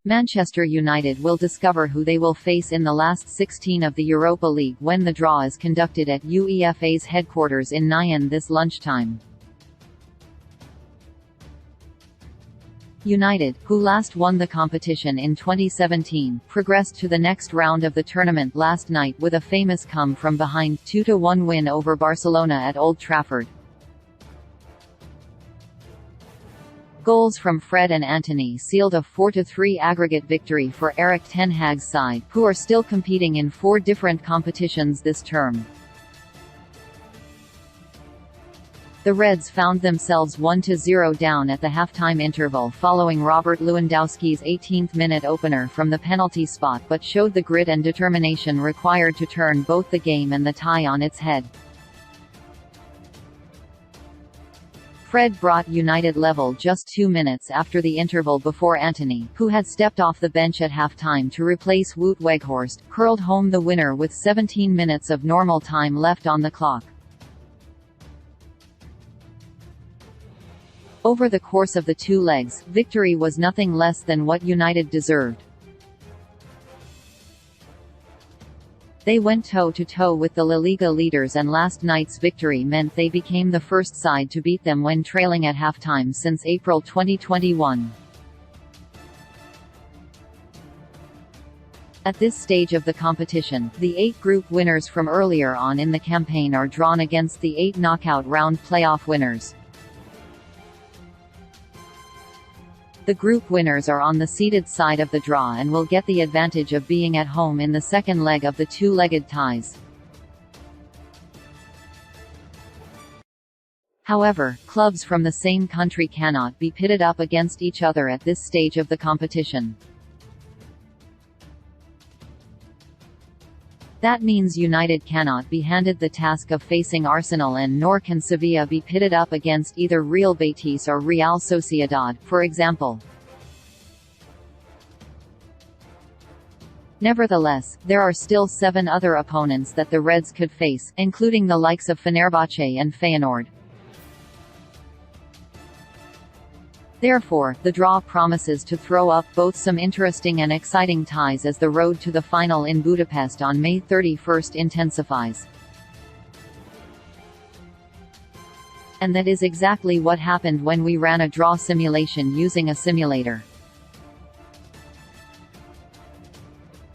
Manchester United will discover who they will face in the last 16 of the Europa League when the draw is conducted at UEFA's headquarters in Nyon this lunchtime. United, who last won the competition in 2017, progressed to the next round of the tournament last night with a famous come-from-behind 2-1 win over Barcelona at Old Trafford. Goals from Fred and Antony sealed a 4-3 aggregate victory for Erik ten Hag's side, who are still competing in 4 different competitions this term. The Reds found themselves 1-0 down at the halftime interval following Robert Lewandowski's 18th-minute opener from the penalty spot, but showed the grit and determination required to turn both the game and the tie on its head. Fred brought United level just 2 minutes after the interval before Antony, who had stepped off the bench at halftime to replace Wout Weghorst, hurled home the winner with 17 minutes of normal time left on the clock. Over the course of the 2 legs, victory was nothing less than what United deserved. They went toe-to-toe with the La Liga leaders, and last night's victory meant they became the first side to beat them when trailing at halftime since April 2021. At this stage of the competition, the 8 group winners from earlier on in the campaign are drawn against the 8 knockout round playoff winners. The group winners are on the seeded side of the draw and will get the advantage of being at home in the second leg of the 2-legged ties. However, clubs from the same country cannot be pitted up against each other at this stage of the competition. That means United cannot be handed the task of facing Arsenal, and nor can Sevilla be pitted up against either Real Betis or Real Sociedad, for example. Nevertheless, there are still 7 other opponents that the Reds could face, including the likes of Fenerbahce and Feyenoord. Therefore, the draw promises to throw up both some interesting and exciting ties as the road to the final in Budapest on May 31 intensifies. And that is exactly what happened when we ran a draw simulation using a simulator.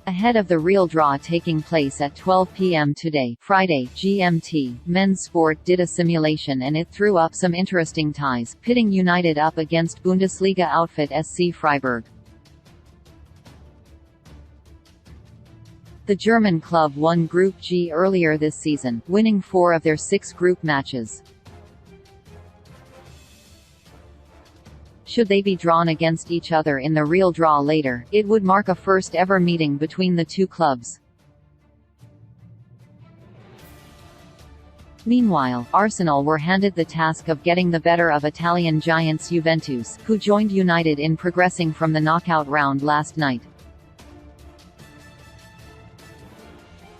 Ahead of the real draw taking place at 12 p.m. today, Friday, GMT, Men's Sport did a simulation and it threw up some interesting ties, pitting United up against Bundesliga outfit SC Freiburg. The German club won Group G earlier this season, winning 4 of their 6 group matches. Should they be drawn against each other in the real draw later, it would mark a first-ever meeting between the 2 clubs. Meanwhile, Arsenal were handed the task of getting the better of Italian giants Juventus, who joined United in progressing from the knockout round last night.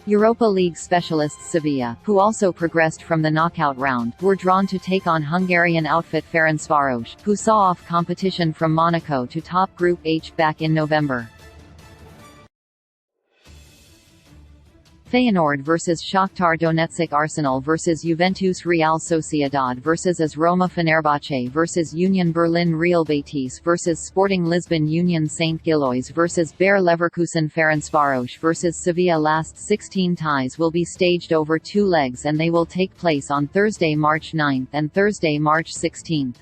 Europa League specialists Sevilla, who also progressed from the knockout round, were drawn to take on Hungarian outfit Ferencváros, who saw off competition from Monaco to top Group H back in November. Feyenoord vs Shakhtar Donetsk, Arsenal vs Juventus, Real Sociedad vs AS Roma, Fenerbahce vs Union Berlin, Real Betis vs Sporting Lisbon, Union St. Gilloise vs Bayer Leverkusen, Ferencváros vs Sevilla. Last 16 ties will be staged over 2 legs and they will take place on Thursday, March 9 and Thursday, March 16.